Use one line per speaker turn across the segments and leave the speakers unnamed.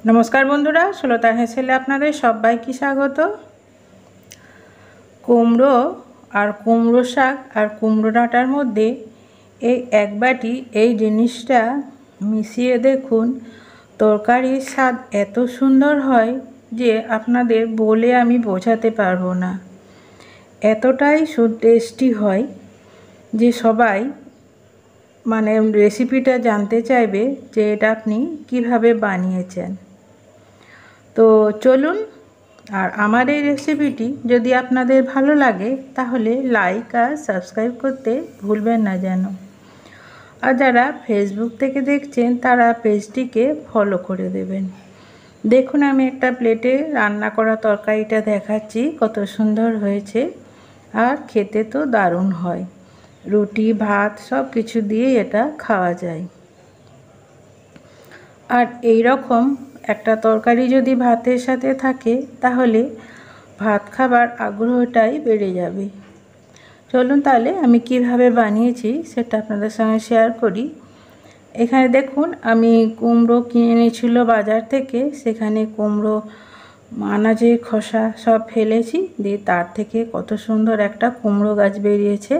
नमस्कार बंधुरा षोलतार हेसेले आपनादेर सबाइके स्वागत। कुमड़ो और कुमड़ो शाक और कुमड़ो डाँटार मध्य एक बाटी এই জিনিসটা মিশিয়ে দেখুন, তরকারির স্বাদ এত সুন্দর হয় যে আপনাদের বলে আমি বোঝাতে পারবো না। এতটাই টেস্টি হয় যে সবাই মানে রেসিপিটা জানতে চাইবে যে এটা আপনি কিভাবে বানিয়েছেন। তো চলুন, আর আমার এই রেসিপিটি যদি আপনাদের ভালো লাগে তাহলে লাইক আর সাবস্ক্রাইব করতে ভুলবেন না যেন। আর যারা ফেসবুক থেকে দেখছেন তারা পেজটিকে ফলো করে দেবেন। দেখুন, আমি একটা প্লেটে রান্না করা তরকারিটা দেখাচ্ছি, কত সুন্দর হয়েছে আর খেতে তো দারুণ হয়। রুটি ভাত সব কিছু দিয়ে এটা খাওয়া যায়। আর এই রকম একটা তরকারি যদি ভাতের সাথে থাকে তাহলে ভাত খাবার আগ্রহটাই বেড়ে যাবে। চলুন তাহলে আমি কিভাবে বানিয়েছি সেটা আপনাদের সঙ্গে শেয়ার করি। এখানে দেখুন, আমি কুমড়ো কিনে এনেছিল বাজার থেকে, সেখানে কুমড়ো আনাজে খোসা সব ফেলেছি, দিয়ে তার থেকে কত সুন্দর একটা কুমড়ো গাছ বেরিয়েছে।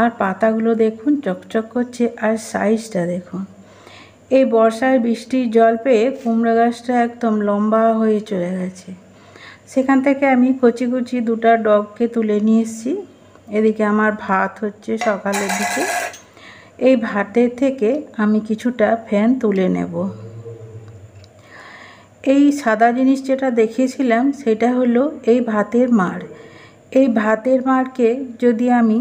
আর পাতাগুলো দেখুন চকচক করছে, আর সাইজটা দেখুন। এই বর্ষার বৃষ্টির জল পেয়ে কুমড়ো গাছটা একদম লম্বা হয়ে চলে গেছে। সেখান থেকে আমি কচি কচি দুটো ডগকে তুলে নিয়ে এসেছি। এদিকে আমার ভাত হচ্ছে সকালের দিকে। এই ভাতের থেকে আমি কিছুটা ফ্যান তুলে নেব। এই সাদা জিনিস যেটা দেখিয়েছিলাম সেটা হলো এই ভাতের মাড়। এই ভাতের মাড়কে যদি আমি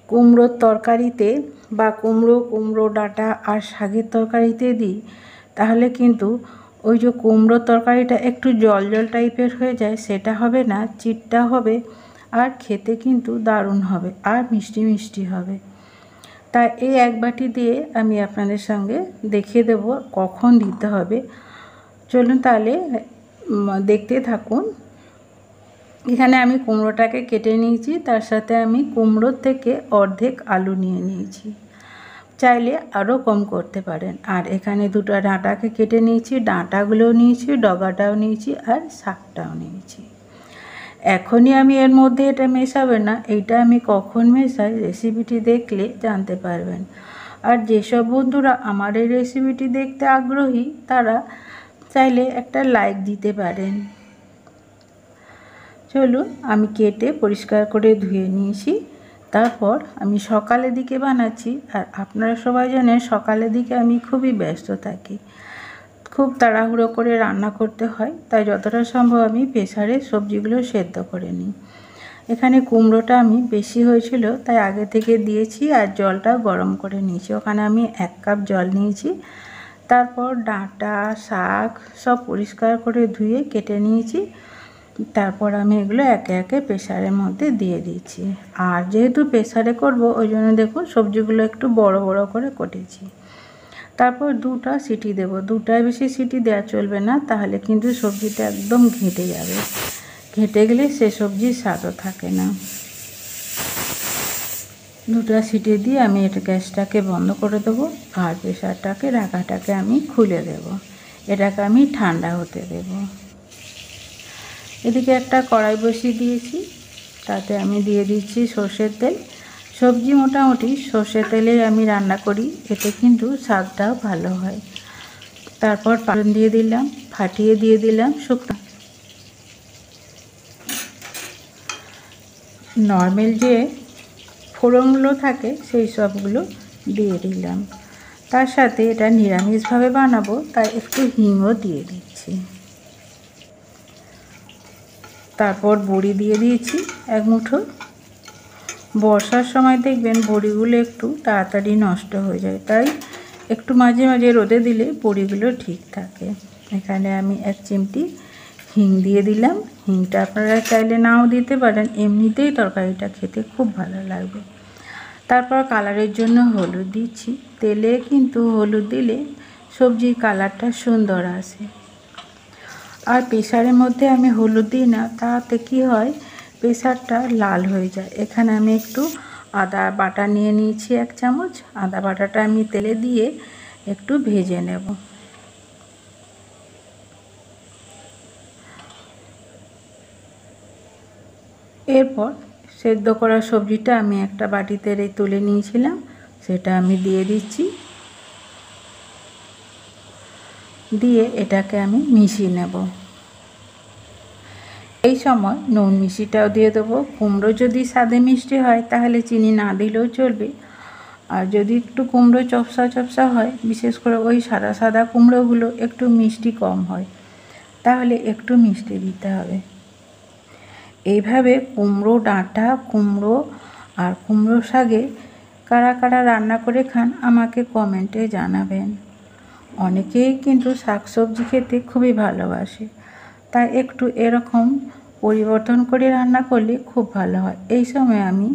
কুমড়োর তরকারিতে বা কুমড়ো ডাঁটা আর শাকের তরকারিতে দিই তাহলে কিন্তু ওই যে কুমড়োর তরকারিটা একটু জল জল টাইপের হয়ে যায়, সেটা হবে না, চিটটা হবে আর খেতে কিন্তু দারুণ হবে আর মিষ্টি মিষ্টি হবে। তাই এই এক বাটি দিয়ে আমি আপনাদের সঙ্গে দেখিয়ে দেব কখন দিতে হবে। চলুন তাহলে দেখতে থাকুন। এখানে আমি কুমড়োটাকে কেটে নিয়েছি, তার সাথে আমি কুমড়োর থেকে অর্ধেক আলু নিয়ে নিয়েছি, চাইলে আরও কম করতে পারেন। আর এখানে দুটো ডাঁটাকে কেটে নিয়েছি, ডাঁটাগুলোও নিয়েছি, ডগাটাও নিয়েছি আর শাকটাও নিয়েছি। এখনই আমি এর মধ্যে এটা মেশাবে না, এইটা আমি কখন মেশাই রেসিপিটি দেখলে জানতে পারবেন। আর যেসব বন্ধুরা আমার এই রেসিপিটি দেখতে আগ্রহী তারা চাইলে একটা লাইক দিতে পারেন। চলুন, আমি কেটে পরিষ্কার করে ধুয়ে নিয়েছি। তারপর আমি সকালের দিকে বানাচ্ছি, আর আপনারা সবাই জানেন সকালের দিকে আমি খুবই ব্যস্ত থাকি, খুব তাড়াহুড়ো করে রান্না করতে হয়, তাই যতটা সম্ভব আমি প্রেসারে সবজিগুলো সেদ্ধ করে নিই। এখানে কুমড়োটা আমি বেশি হয়েছিল তাই আগে থেকে দিয়েছি আর জলটা গরম করে নিয়েছি। ওখানে আমি 1 কাপ জল নিয়েছি। তারপর ডাঁটা শাক সব পরিষ্কার করে ধুয়ে কেটে নিয়েছি। তারপর আমি এগুলো একে একে প্রেসারের মধ্যে দিয়ে দিচ্ছি। আর যেহেতু প্রেসারে করব ওই জন্য দেখুন সবজিগুলো একটু বড় বড় করে কেটেছি। তারপর 2টা সিটি দেব। 2টার বেশি সিটি দেওয়া চলবে না, তাহলে কিন্তু সবজিটা একদম ঘেঁটে যাবে। ঘেঁটে গেলে সে সবজির স্বাদও থাকে না। 2টা সিটি দিয়ে আমি এটা গ্যাসটাকে বন্ধ করে দেবো আর প্রেসারটাকে ঢাকাটাকে আমি খুলে দেব। এটাকে আমি ঠান্ডা হতে দেব। এদিকে একটা কড়াই বসিয়ে দিয়েছি, তাতে আমি দিয়ে দিচ্ছি সর্ষের তেল। সবজি মোটামুটি সর্ষের তেলে আমি রান্না করি, এতে কিন্তু স্বাদটাও ভালো হয়। তারপর পাঁচফোড়ন দিয়ে দিলাম, ফাটিয়ে দিয়ে দিলাম শুকনো নর্মাল যে ফোড়নগুলো থাকে সেই সবগুলো দিয়ে দিলাম। তার সাথে এটা নিরামিষভাবে বানাবো তাই একটু হিংও দিয়ে দিচ্ছি। তারপর বড়ি দিয়ে দিয়েছি 1 মুঠো। বর্ষার সময় দেখবেন বড়িগুলো একটু তাড়াতাড়ি নষ্ট হয়ে যায়, তাই একটু মাঝে মাঝে রোদে দিলে বড়িগুলো ঠিক থাকে। এখানে আমি 1 চিমটি হিং দিয়ে দিলাম। হিংটা আপনারা চাইলে নাও দিতে পারেন, এমনিতেই তরকারিটা খেতে খুব ভালো লাগবে। তারপর কালারের জন্য হলুদ দিচ্ছি। তেলে কিন্তু হলুদ দিলে সবজির কালারটা সুন্দর আসে। আর প্রেসারের মধ্যে আমি হলুদ দিই না, তাতে কি হয় প্রেসারটা লাল হয়ে যায়। এখানে আমি একটু আদা বাটা নিয়ে নিয়েছি 1 চামচ। আদা বাটাটা আমি তেলে দিয়ে একটু ভেজে নেব। এরপর সেদ্ধ করা সবজিটা আমি একটা বাটিতে তুলে নিয়েছিলাম, সেটা আমি দিয়ে দিচ্ছি। দিয়ে এটাকে আমি মিশিয়ে নেব। এই সময় নুন মিষ্টিটাও দিয়ে দেবো। কুমড়ো যদি স্বাদে মিষ্টি হয় তাহলে চিনি না দিলেও চলবে, আর যদি একটু কুমড়ো চপসা চপসা হয়, বিশেষ করে ওই সাদা সাদা কুমড়োগুলো একটু মিষ্টি কম হয়, তাহলে একটু মিষ্টি দিতে হবে। এইভাবে কুমড়ো ডাঁটা, কুমড়ো আর কুমড়ো শাকে কারা কারা রান্না করে খান আমাকে কমেন্টে জানাবেন। অনেকেই কিন্তু শাকসবজি খেতে খুবই ভালোবাসে, তাই একটু এরকম পরিবর্তন করে রান্না করলে খুব ভালো হয়। এই সময় আমি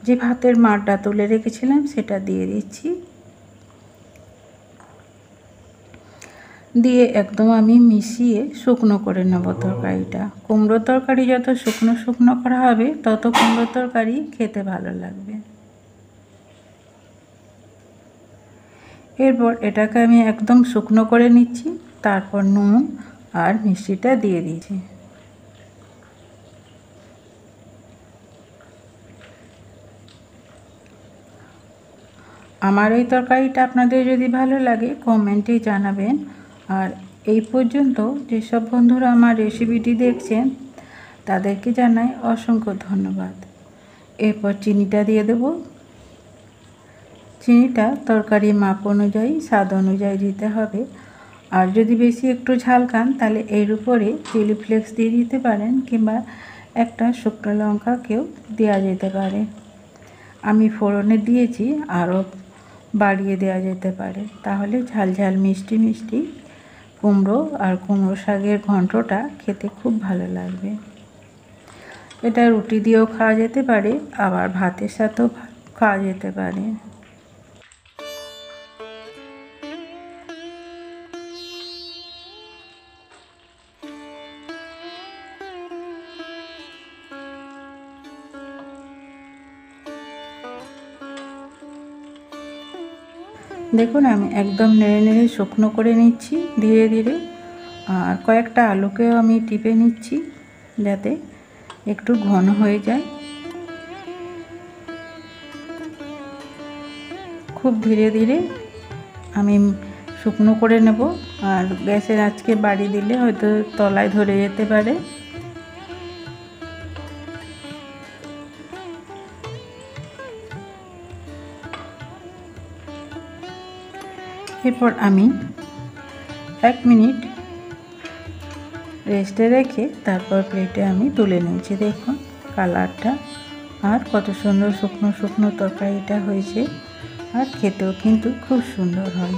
যে ভাতের মাড়টা তুলে রেখেছিলাম সেটা দিয়ে দিচ্ছি। দিয়ে একদম আমি মিশিয়ে শুকনো করে নেব তরকারিটা। কুমড়োর তরকারি যত শুকনো শুকনো করা হবে তত কুমড়োর তরকারি খেতে ভালো লাগবে। এরপর এটাকে আমি একদম শুকনো করে নিচ্ছি, তারপর নুন আর মিষ্টিটা দিয়ে দিয়েছি। আমার এই তরকারিটা আপনাদের যদি ভালো লাগে কমেন্টে জানাবেন। আর এই পর্যন্ত যেসব বন্ধুরা আমার রেসিপিটি দেখছেন তাদেরকে জানাই অসংখ্য ধন্যবাদ। এরপর চিনিটা দিয়ে দেব। চিনিটা তরকারি মাপ অনুযায়ী, স্বাদ অনুযায়ী দিতে হবে। আর যদি বেশি একটু ঝাল খান তাহলে এর উপরে চিলি ফ্লেক্স দিয়ে দিতে পারেন, কিংবা একটা শুকনো লঙ্কাকেও দেওয়া যেতে পারে। আমি ফোড়নে দিয়েছি, আরও বাড়িয়ে দেওয়া যেতে পারে, তাহলে ঝাল ঝাল মিষ্টি মিষ্টি কুমড়ো আর কুমড়ো শাকের ঘন্টটা খেতে খুব ভালো লাগবে। এটা রুটি দিয়েও খাওয়া যেতে পারে, আবার ভাতের সাথেও খাওয়া যেতে পারে। দেখুন আমি একদম নেড়ে নেড়ে শুকনো করে নিচ্ছি ধীরে ধীরে। আর কয়েকটা আলুকেও আমি টিপে নিচ্ছি যাতে একটু ঘন হয়ে যায়। খুব ধীরে ধীরে আমি শুকনো করে নেব, আর গ্যাসের আঁচকে বাড়ি দিলে হয়তো তলায় ধরে যেতে পারে। এরপর আমি 1 মিনিট রেস্টে রেখে তারপর প্লেটে আমি তুলে নিয়েছি। দেখুন কালারটা আর কত সুন্দর শুকনো শুকনো তরকারিটা হয়েছে, আর খেতেও কিন্তু খুব সুন্দর হয়।